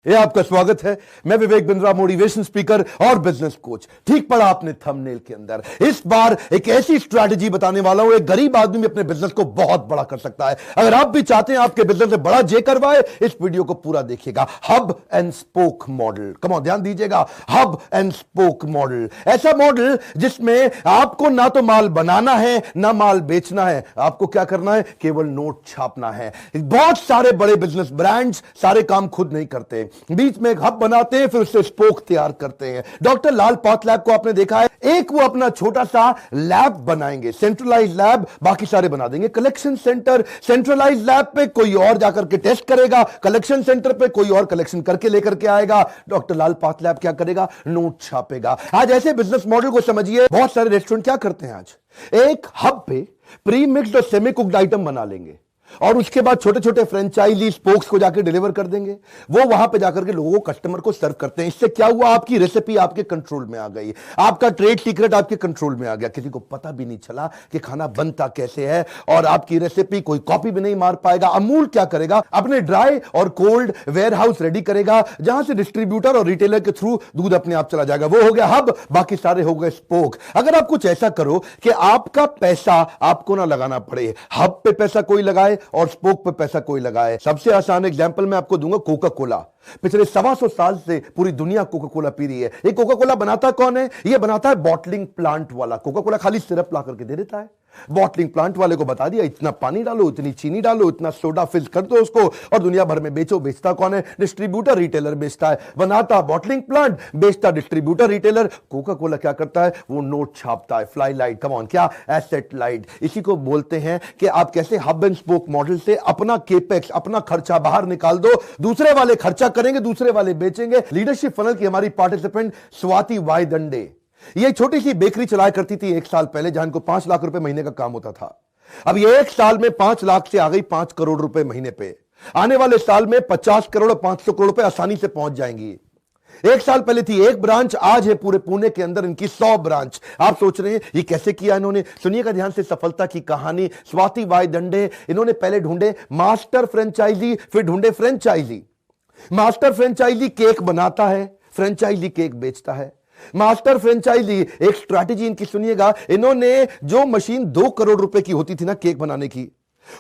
ये आपका स्वागत है। मैं विवेक बिंद्रा, मोटिवेशन स्पीकर और बिजनेस कोच। ठीक पढ़ा आपने थंबनेल के अंदर। इस बार एक ऐसी स्ट्रैटेजी बताने वाला हूं, एक गरीब आदमी भी अपने बिजनेस को बहुत बड़ा कर सकता है। अगर आप भी चाहते हैं आपके बिजनेस में बड़ा जे करवाए, इस वीडियो को पूरा देखिएगा। Hub and spoke model, come on ध्यान दीजिएगा। हब एंड स्पोक मॉडल, ऐसा मॉडल जिसमें आपको ना तो माल बनाना है ना माल बेचना है। आपको क्या करना है? केवल नोट छापना है। बहुत सारे बड़े बिजनेस ब्रांड्स सारे काम खुद नहीं करते, बीच में एक हब बनाते हैं, फिर उससे स्पोक तैयार करते हैं। डॉक्टर लाल पाथलैब को आपने देखा है, एक वो अपना छोटा सा लैब बनाएंगे, सेंट्रलाइज लैब, बाकी सारे बना देंगे कलेक्शन सेंटर। सेंट्रलाइज लैब पे कोई और जाकर के टेस्ट करेगा, कलेक्शन सेंटर पे कोई और कलेक्शन करके लेकर के आएगा। डॉक्टर लाल पाथलैब क्या करेगा? नोट छापेगा। आज ऐसे बिजनेस मॉडल को समझिए। बहुत सारे रेस्टोरेंट क्या करते हैं आज, एक हब पे प्री मिक्स्ड और सेमी कुक्ड आइटम बना लेंगे और उसके बाद छोटे छोटे फ्रेंचाइजी स्पोक्स को जाकर डिलीवर कर देंगे। वो वहां पे जाकर के लोगों को, कस्टमर को सर्व करते हैं। इससे क्या हुआ? आपकी रेसिपी आपके कंट्रोल में आ गई, आपका ट्रेड सीक्रेट आपके कंट्रोल में आ गया। किसी को पता भी नहीं चला कि खाना बनता कैसे है, और आपकी रेसिपी कोई कॉपी भी नहीं मार पाएगा। अमूल क्या करेगा? अपने ड्राई और कोल्ड वेयर हाउस रेडी करेगा, जहां से डिस्ट्रीब्यूटर और रिटेलर के थ्रू दूध अपने आप चला जाएगा। वो हो गया हब, बाकी सारे हो गए स्पोक। अगर आप कुछ ऐसा करो कि आपका पैसा आपको ना लगाना पड़े, हब पे पैसा कोई लगाए और स्पोक पे पैसा कोई लगाए। सबसे आसान एग्जांपल मैं आपको दूंगा, कोका कोला। पिछले 125 साल से पूरी दुनिया कोका कोला पी रही है। ये कोका कोला बनाता कौन है? ये बनाता है बॉटलिंग प्लांट वाला। कोका कोला खाली सिरप ला करके दे देता है। बॉटलिंग प्लांट वाले को बता दिया, इतना पानी डालो, इतनी चीनी डालो, इतना सोडा फिल कर दो उसको, और दुनिया भर में बेचो। बेचता कौन है? डिस्ट्रीब्यूटर रिटेलर बेचता है। बनाता बॉटलिंग प्लांट, बेचता डिस्ट्रीब्यूटर रिटेलर। कोका कोला क्या करता है? वो नोट छापता है। फ्लाई लाइट, कम ऑन, क्या? Asset light. इसी को बोलते हैं कि आप कैसे हब एंड स्पोक मॉडल से अपना केपेक्स, अपना खर्चा बाहर निकाल दो। दूसरे वाले खर्चा करेंगे, दूसरे वाले बेचेंगे। लीडरशिप फनल की हमारी पार्टिसिपेंट स्वाति वाई दंडे, ये छोटी सी बेकरी चलाया करती थी 1 साल पहले, जहां को 5 लाख रुपए महीने का काम होता था। अब ये 1 साल में 5 लाख से आ गई 5 करोड़ रुपए महीने पे। आने वाले साल में 50 करोड़ 500 करोड़ रुपए आसानी से पहुंच जाएंगी। 1 साल पहले थी 1 ब्रांच, आज है पूरे पुणे के अंदर इनकी 100 ब्रांच। आप सोच रहे हैं ये कैसे किया इन्होंने? सुनिएगा ध्यान से सफलता की कहानी। स्वाति वाई दंडे, इन्होंने पहले ढूंढे मास्टर फ्रेंचाइजी, फिर ढूंढे फ्रेंचाइजी। मास्टर फ्रेंचाइजी केक बनाता है, फ्रेंचाइजी केक बेचता है। मास्टर फ्रेंचाइजी, एक स्ट्रैटेजी इनकी सुनिएगा। इन्होंने जो मशीन 2 करोड़ रुपए की होती थी ना केक बनाने की,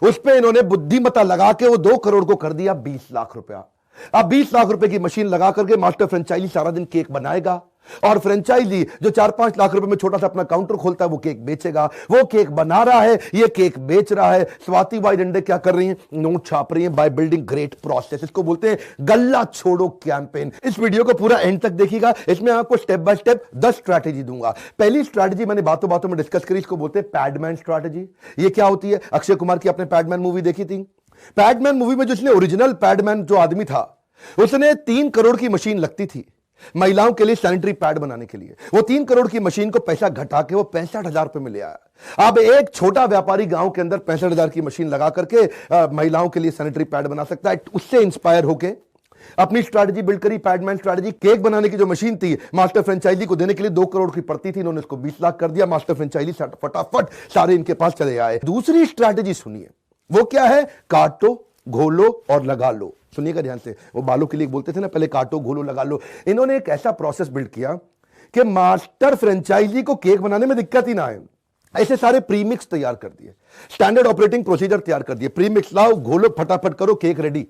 उस पे इन्होंने बुद्धिमत्ता लगा के वो 2 करोड़ को कर दिया 20 लाख रुपया। अब 20 लाख रुपए की मशीन लगा करके मास्टर फ्रेंचाइजी सारा दिन केक बनाएगा, और फ्रेंचाइजी जो 4-5 लाख रुपए में छोटा सा अपना काउंटर खोलता है वो केक बेचेगा। वो केक बना रहा है, ये केक बेच रहा है। स्वाति वाई दंडे क्या कर रही हैं? नोट छाप रही हैं बाय बिल्डिंग ग्रेट प्रोसेस। इसको बोलते हैं गल्ला छोड़ो कैंपेन। इस वीडियो को पूरा एंड तक देखिएगा, इसमें आपको स्टेप बाय स्टेप 10 स्ट्रैटेजी दूंगा। पहली स्ट्रैटेजी मैंने बातों बातों में डिस्कस करी, इसको बोलते हैं पैडमैन स्ट्रैटेजी। ये क्या होती है? अक्षय कुमार की आपने पैडमैन मूवी देखी थी? पैडमैन मूवी में जो उसने ओरिजिनल पैडमैन जो आदमी था, उसने 3 करोड़ की मशीन लगती थी महिलाओं के लिए सैनिटरी पैड बनाने के लिए। वो 3 करोड़ की मशीन को पैसा घटा के वो 65,000 रुपए में ले आया। अब एक छोटा व्यापारी गांव के अंदर 65,000 की मशीन लगा करके महिलाओं के लिए सैनिटरी पैड बना सकता है। उससे इंस्पायर होके अपनी स्ट्रैटेजी बिल्ड करी, पैडमैन स्ट्रैटेजी। केक बनाने की जो मशीन थी मास्टर फ्रेंचाइजी को देने के लिए 2 करोड़ की पड़ती थी, इन्होंने उसको 20 लाख कर दिया। मास्टर फ्रेंचाइजी फटाफट सारे इनके पास चले आए। दूसरी स्ट्रैटेजी सुनिए, वो क्या है? काटो, घोलो और लगा लो। सुनिएगा ध्यान से। वो बालों के लिए बोलते थे ना, पहले काटो, घोलो, लगा लो। इन्होंने एक ऐसा प्रोसेस बिल्ड किया कि मास्टर फ्रेंचाइजी को केक बनाने में दिक्कत ही ना आए। ऐसे सारे प्रीमिक्स तैयार कर दिए, स्टैंडर्ड ऑपरेटिंग प्रोसीजर तैयार कर दिए। प्रीमिक्स लाओ, घोलो, फटाफट करो, केक रेडी।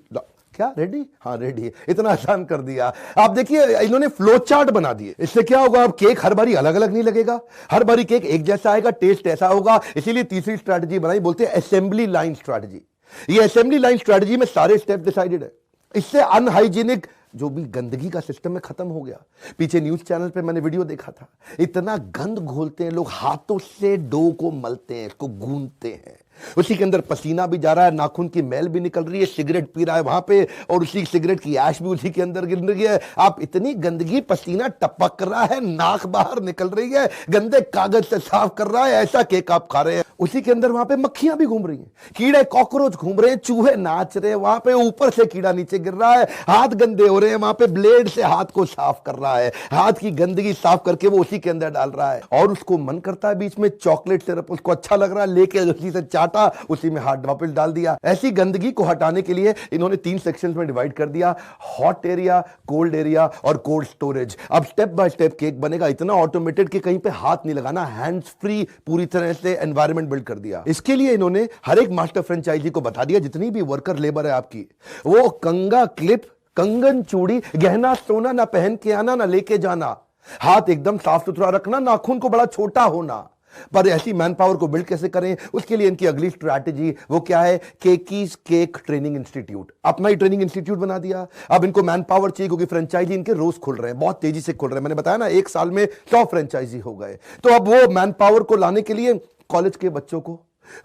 क्या रेडी? हाँ रेडी है। इतना आसान कर दिया। आप देखिए इन्होंने फ्लो चार्ट बना दिए। इससे क्या होगा? अब केक हर बारी अलग अलग नहीं लगेगा, हर बारी केक एक जैसा आएगा, टेस्ट ऐसा होगा। इसीलिए तीसरी स्ट्रैटेजी बनाई, बोलते हैं असेंबली लाइन स्ट्रैटेजी। ये असेंबली लाइन स्ट्रैटेजी में सारे स्टेप डिसाइडेड है। इससे अनहाइजीनिक जो भी गंदगी का सिस्टम में खत्म हो गया। पीछे न्यूज चैनल पे मैंने वीडियो देखा था, इतना गंद घोलते हैं लोग, हाथों से डो को मलते हैं, इसको गूंथते हैं, उसी के अंदर पसीना भी जा रहा है, नाखून की मैल भी निकल रही है, सिगरेट पी रहा है वहां पे, और उसी सिगरेट की ऐश भी उसी के अंदर गिर रही है। आप इतनी गंदगी, पसीना टपक रहा है, नाक बाहर निकल रही है, गंदे कागज से साफ कर रहा है, ऐसा केक आप खा रहे हैं। उसी के अंदर वहां पे मक्खियां भी घूम रही हैं, कीड़े कॉकरोच घूम रहे हैं, चूहे नाच रहे हैं वहां पे, ऊपर से कीड़ा नीचे गिर रहा है, हाथ गंदे हो रहे हैं, वहां पे ब्लेड से हाथ को साफ कर रहा है, हाथ की गंदगी साफ करके वो उसी के अंदर डाल रहा है। और उसको मन करता है बीच में चॉकलेट सिरप, उसको अच्छा लग रहा है, लेके उसी से चाटा, उसी में हाथ वापस डाल दिया। ऐसी गंदगी को हटाने के लिए इन्होंने 3 सेक्शंस में डिवाइड कर दिया, हॉट एरिया, कोल्ड एरिया और कोल्ड स्टोरेज। अब स्टेप बाय स्टेप केक बनेगा, इतना ऑटोमेटेड कि कहीं पे हाथ नहीं लगाना, हैंड्स फ्री पूरी तरह से एनवायरनमेंट बिल्ड कर दिया। इसके लिए इन्होंने हर एक मास्टर फ्रेंचाइजी को बता दिया, जितनी भी वर्कर लेबर है आपकी, वो कंगा क्लिप, कंगन चूड़ी, गहना सोना ना पहन के आना, ना लेके जाना, हाथ एकदम साफ सुथरा रखना, नाखून को बड़ा छोटा होना। पर ऐसी मैन पावर को बिल्ड कैसे करें, उसके लिए इनकी अगली स्ट्रैटेजी वो क्या है, केकीज केक ट्रेनिंग इंस्टीट्यूट। अपना ही ट्रेनिंग इंस्टीट्यूट बना दिया। अब इनको मैन पावर चाहिए क्योंकि फ्रेंचाइजी इनके रोज खुल रहे हैं, बहुत तेजी से खुल रहे हैं। मैंने बताया ना, 1 साल में 100 फ्रेंचाइजी हो गए। तो अब वो मैन पावर को लाने के लिए कॉलेज के बच्चों को,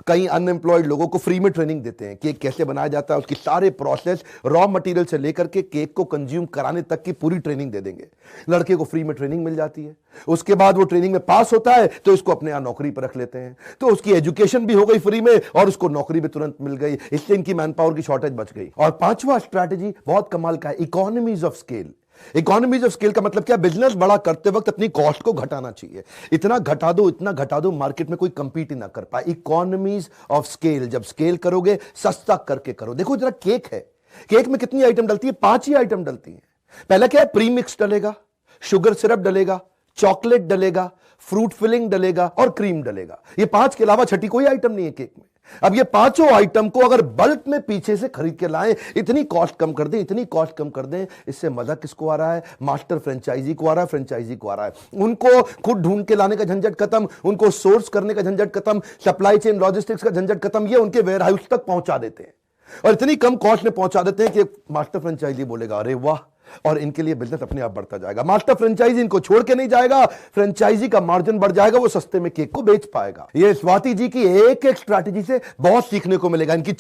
कई अनएम्प्लॉयड लोगों को फ्री में ट्रेनिंग देते हैं। केक कैसे बनाया जाता है, उसकी सारे प्रोसेस, रॉ मटेरियल से लेकर के केक को कंज्यूम कराने तक की पूरी ट्रेनिंग दे देंगे। लड़के को फ्री में ट्रेनिंग मिल जाती है। उसके बाद वो ट्रेनिंग में पास होता है तो इसको अपने यहां नौकरी पर रख लेते हैं, तो उसकी एजुकेशन भी हो गई फ्री में और उसको नौकरी भी तुरंत मिल गई। इससे इनकी मैन पावर की शॉर्टेज बच गई। और 5वां स्ट्रैटेजी बहुत कमाल का है, economies of scale. Economies of scale का मतलब क्या, बिजनेस बड़ा करते वक्त अपनी कॉस्ट को घटाना चाहिए। इतना घटा दो, इतना घटा दो, मार्केट में कोई कंपीट ही ना कर पाए। इकोनॉमीज ऑफ स्केल, जब स्केल करोगे सस्ता करके करो। देखो जरा, केक है, केक में कितनी आइटम डलती है, 5 ही आइटम डलती है। पहला क्या है, प्री मिक्स डलेगा, शुगर सिरप डलेगा, चॉकलेट डलेगा, फ्रूट फिलिंग डलेगा और क्रीम डलेगा। ये 5 के अलावा छठी कोई आइटम नहीं है केक में। अब ये 5 आइटम को अगर बल्क में पीछे से खरीद के लाएं, इतनी कॉस्ट कम कर दें, इतनी कॉस्ट कम कर दें, इससे मजा किसको आ रहा है, मास्टर फ्रेंचाइजी को आ रहा है, फ्रेंचाइजी को आ रहा है। उनको खुद ढूंढ के लाने का झंझट खत्म, उनको सोर्स करने का झंझट खत्म, सप्लाई चेन लॉजिस्टिक्स का झंझट खत्म। ये उनके वेयर हाउस तक पहुंचा देते हैं और इतनी कम कॉस्ट में पहुंचा देते हैं कि मास्टर फ्रेंचाइजी बोलेगा अरे वाह, और इनके लिए बिजनेस अपने आप बढ़ता जाएगा। मास्टर फ्रेंचाइजी इनको छोड़ के नहीं जाएगा, फ्रेंचाइजी का मार्जिन बढ़ जाएगा, वो सस्ते में केक को बेच पाएगा। ये स्वाति जी की एक एक स्ट्रैटेजी से बहुत सीखने को मिलेगा। इनकी